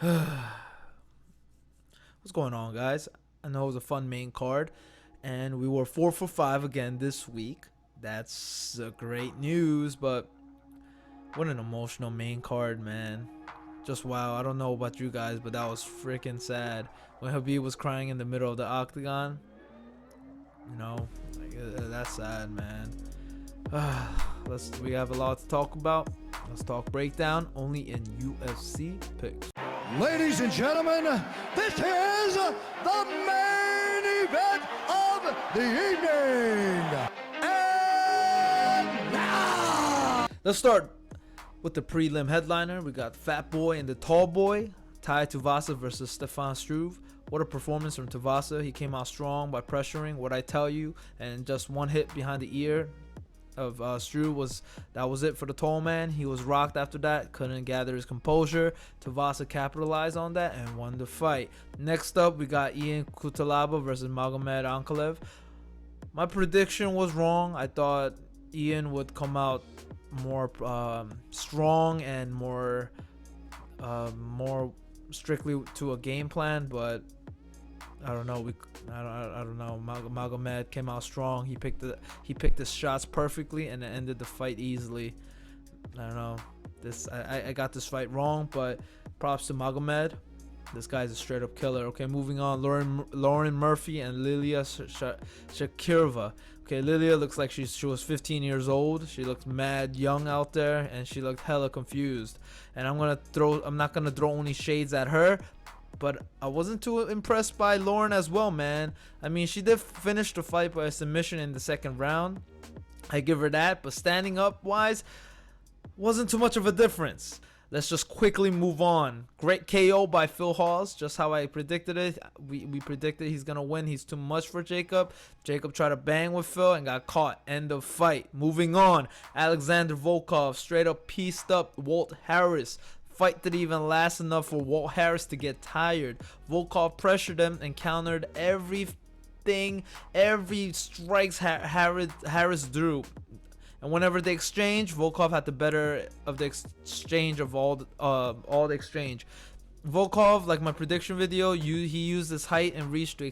What's going on, guys? I know it was a fun main card, and we were 4 for 5 again this week. That's great news, but what an emotional main card, man. Just wow. I don't know about you guys, but that was freaking sad when Khabib was crying in the middle of the octagon. You know, that's sad, man. We have a lot to talk about. Let's talk breakdown only in UFC picks. Ladies and gentlemen, this is the main event of the evening. And now, let's start with the prelim headliner. We got Fat Boy and the Tall Boy, Tai Tuivasa versus Stefan Struve. What a performance from Tuivasa. He came out strong by pressuring What I Tell You, and just one hit behind the ear of Struve was it for the tall man. He was rocked after that, couldn't gather his composure. Tuivasa capitalized on that and won the fight. Next up, we got Ian Cutelaba versus Magomed Ankalaev. My prediction was wrong. I thought Ian would come out more strong and more strictly to a game plan, but I don't know. I don't know. Magomed came out strong. He picked his shots perfectly and it ended the fight easily. I don't know. I got this fight wrong, but props to Magomed. This guy's a straight up killer. Okay, moving on. Lauren Murphy and Lilia Shakirova. Okay, Lilia looks like she was 15 years old. She looked mad young out there, and she looked hella confused. And I'm not gonna throw only shades at her, but I wasn't too impressed by Lauren as well, man. I mean, she did finish the fight by a submission in the second round. I give her that, but standing up wise, wasn't too much of a difference. Let's just quickly move on. Great KO by Phil Hawes, just how I predicted it. We predicted he's going to win. He's too much for Jacob. Jacob tried to bang with Phil and got caught. End of fight. Moving on. Alexander Volkov straight up pieced up Walt Harris. Fight didn't even last enough for Walt Harris to get tired. Volkov pressured him and countered every strikes Harris drew. And whenever they exchange, Volkov had the better of the exchange of all the exchange. Volkov, like my prediction video, he used his height and reach to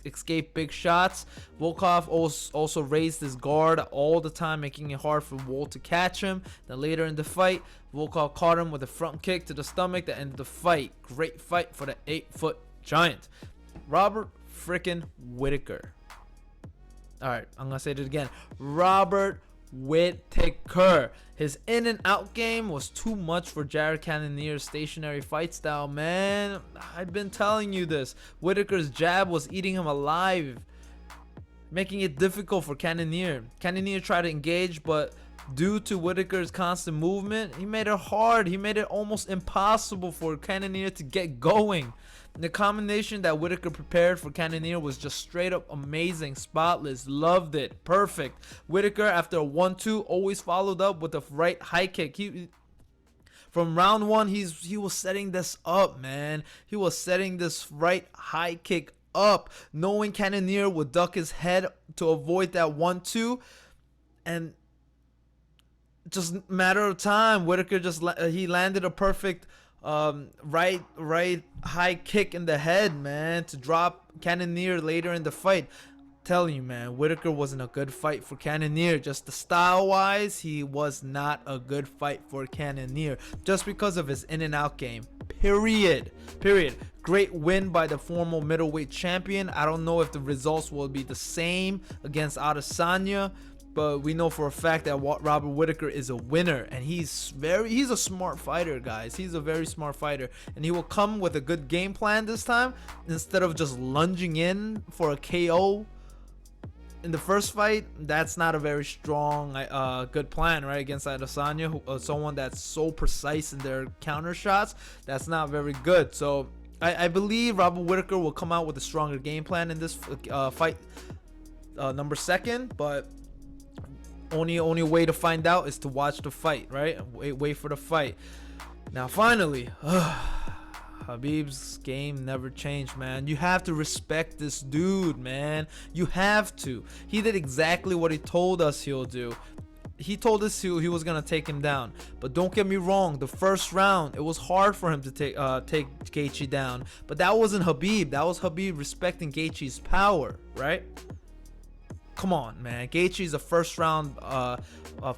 escape big shots. Volkov also raised his guard all the time, making it hard for Walt to catch him. Then later in the fight, Volkov caught him with a front kick to the stomach that ended the fight. Great fight for the 8-foot giant. Robert frickin' Whittaker. Alright, I'm gonna say it again. Robert Whittaker. His in and out game was too much for Jared Cannonier's stationary fight style, man. I've been telling you this. Whittaker's jab was eating him alive, making it difficult for Cannonier. Cannonier tried to engage, but due to Whittaker's constant movement, he made it hard. He made it almost impossible for Cannonier to get going. The combination that Whittaker prepared for Cannonier was just straight up amazing, spotless, loved it, perfect. Whittaker, after a 1-2, always followed up with a right high kick. From round one, he was setting this up, man. He was setting this right high kick up, knowing Cannonier would duck his head to avoid that 1-2, and just a matter of time, Whittaker he landed a perfect right high kick in the head, man, to drop Cannonier later in the fight. Telling you, man, Whittaker wasn't a good fight for Cannonier. Just the style wise, he was not a good fight for Cannonier, just because of his in and out game. Period. Great win by the former middleweight champion. I don't know if the results will be the same against Adesanya, but we know for a fact that Robert Whittaker is a winner, and he's a smart fighter, guys. He's a very smart fighter, and he will come with a good game plan this time instead of just lunging in for a KO in the first fight. That's not a very strong good plan, right, against Adesanya, someone that's so precise in their counter shots. That's not very good. So I believe Robert Whittaker will come out with a stronger game plan in this fight number 2, but only way to find out is to watch the fight, right? Wait for the fight. Now finally, Khabib's game never changed, man. You have to respect this dude, man. You have to. He did exactly what he told us he'll do. he told us he was gonna take him down. But don't get me wrong, the first round it was hard for him to take Gaethje down. But that wasn't Khabib. That was Khabib respecting Gaethje's power, right? Come on, man. Gaethje's a first round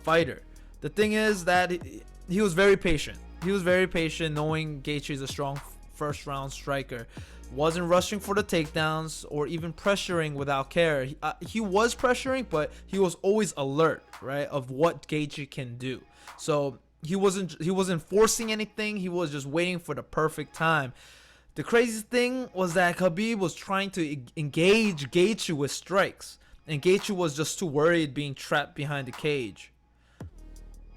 fighter. The thing is that he was very patient. He was very patient, knowing Gaethje's a strong first round striker. Wasn't rushing for the takedowns or even pressuring without care. He was pressuring, but he was always alert, right, of what Gaethje can do. So he wasn't forcing anything. He was just waiting for the perfect time. The crazy thing was that Khabib was trying to engage Gaethje with strikes, and Gaethje was just too worried being trapped behind the cage.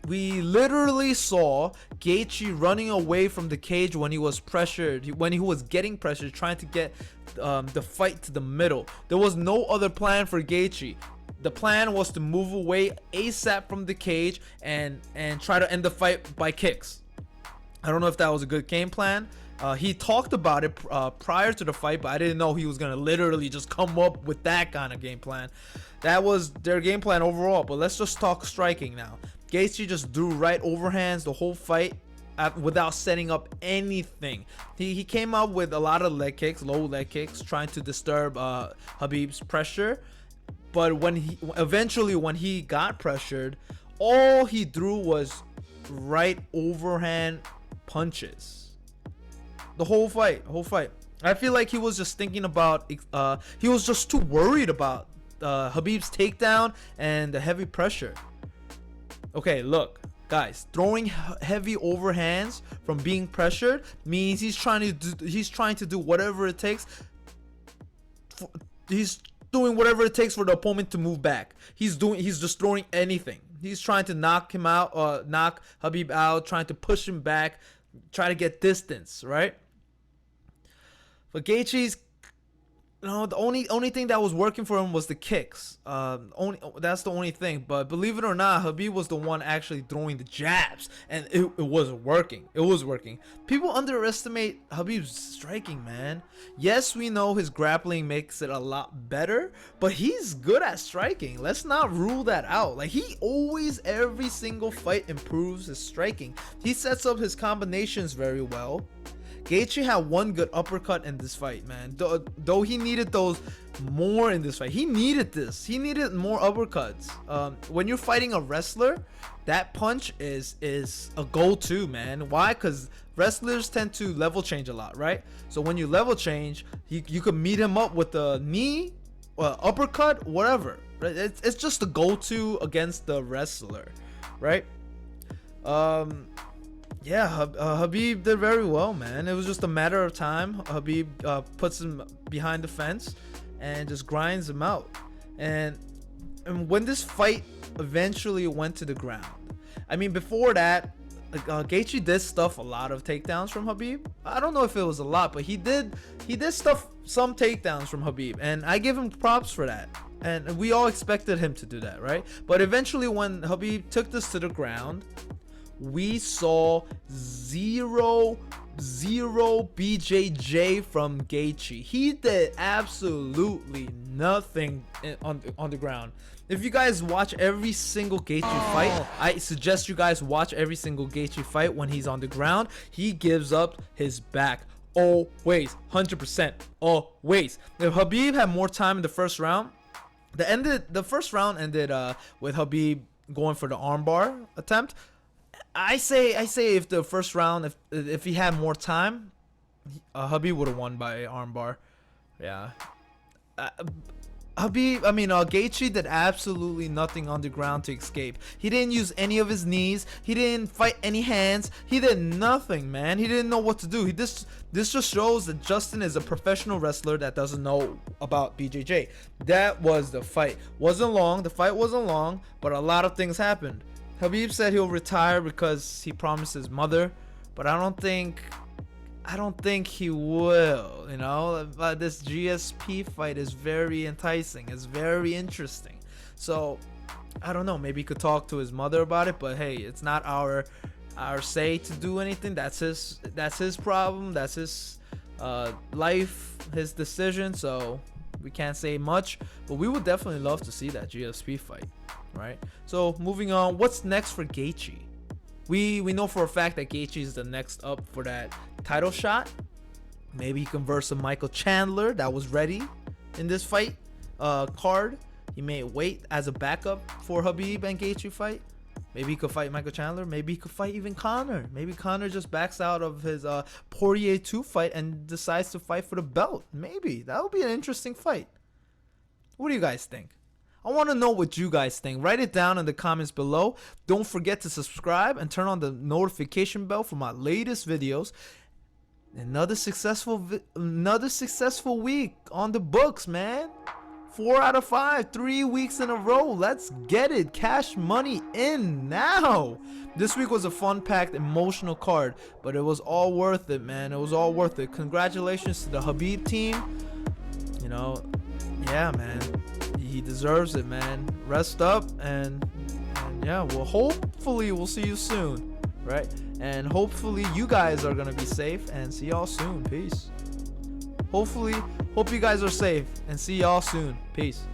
We literally saw Gaethje running away from the cage when he was pressured, when he was getting pressured, trying to get the fight to the middle. There was no other plan for Gaethje. The plan was to move away ASAP from the cage and try to end the fight by kicks. I don't know if that was a good game plan. He talked about it prior to the fight, but I didn't know he was gonna literally just come up with that kind of game plan. That was their game plan overall. But let's just talk striking now. Gaethje just threw right overhands the whole fight without setting up anything. He came out with a lot of leg kicks, low leg kicks, trying to disturb Khabib's pressure. But when he got pressured, all he threw was right overhand punches. The whole fight. I feel like he was just thinking about, he was just too worried about Khabib's takedown and the heavy pressure. Okay, look, guys, throwing heavy overhands from being pressured means he's trying to do whatever it takes. He's doing whatever it takes for the opponent to move back. He's just throwing anything. He's trying to knock him out, knock Khabib out, trying to push him back, try to get distance, right? But Gaethje's, the only thing that was working for him was the kicks. That's the only thing. But believe it or not, Khabib was the one actually throwing the jabs, and it was working. It was working. People underestimate Khabib's striking, man. Yes, we know his grappling makes it a lot better, but he's good at striking. Let's not rule that out. Like, he always, every single fight, improves his striking. He sets up his combinations very well. Gaethje had one good uppercut in this fight, man. Though he needed those more in this fight. He needed this. He needed more uppercuts. When you're fighting a wrestler, that punch is a go-to, man. Why? Because wrestlers tend to level change a lot, right? So when you level change, you could meet him up with a knee, uppercut, whatever. Right? It's just a go-to against the wrestler, right? Yeah, Khabib did very well, man. It was just a matter of time. Khabib puts him behind the fence and just grinds him out. And when this fight eventually went to the ground, I mean, before that, Gaethje did stuff a lot of takedowns from Khabib. I don't know if it was a lot, but he did stuff some takedowns from Khabib, and I give him props for that. And we all expected him to do that, right? But eventually, when Khabib took this to the ground, we saw zero BJJ from Gaethje. He did absolutely nothing on the ground. If you guys watch every single Gaethje fight, I suggest you guys watch every single Gaethje fight. When he's on the ground, he gives up his back always, 100%, always. If Khabib had more time in the first round, the first round ended with Khabib going for the armbar attempt. I say if the first round, if he had more time, Khabib would have won by armbar. Yeah. Gaethje did absolutely nothing on the ground to escape. He didn't use any of his knees. He didn't fight any hands. He did nothing, man. He didn't know what to do. This just shows that Justin is a professional wrestler that doesn't know about BJJ. That was the fight. The fight wasn't long, but a lot of things happened. Khabib said he'll retire because he promised his mother, but I don't think he will. But this GSP fight is very enticing. It's very interesting. So I don't know. Maybe he could talk to his mother about it. But hey, it's not our say to do anything. That's his problem. That's his life, his decision. So we can't say much. But we would definitely love to see that GSP fight. right? So moving on, what's next for Gaethje? We know for a fact that Gaethje is the next up for that title shot. Maybe he can verse a Michael Chandler that was ready in this fight card. He may wait as a backup for Khabib and Gaethje fight. Maybe he could fight Michael Chandler. Maybe he could fight even Conor. Maybe Conor just backs out of his Poirier 2 fight and decides to fight for the belt. Maybe. That would be an interesting fight. What do you guys think? I want to know what you guys think. Write it down in the comments below. Don't forget to subscribe and turn on the notification bell for my latest videos. Another successful week on the books, man. 4 out of 5, 3 weeks in a row. Let's get it. Cash money in now. This week was a fun-packed, emotional card, but it was all worth it, man. It was all worth it. Congratulations to the Khabib team. You know, yeah, man. He deserves it, man. Rest up, and yeah, well, hopefully we'll see you soon, right? And hopefully you guys are gonna be safe, and see y'all soon. Peace. Hope you guys are safe, and see y'all soon. Peace.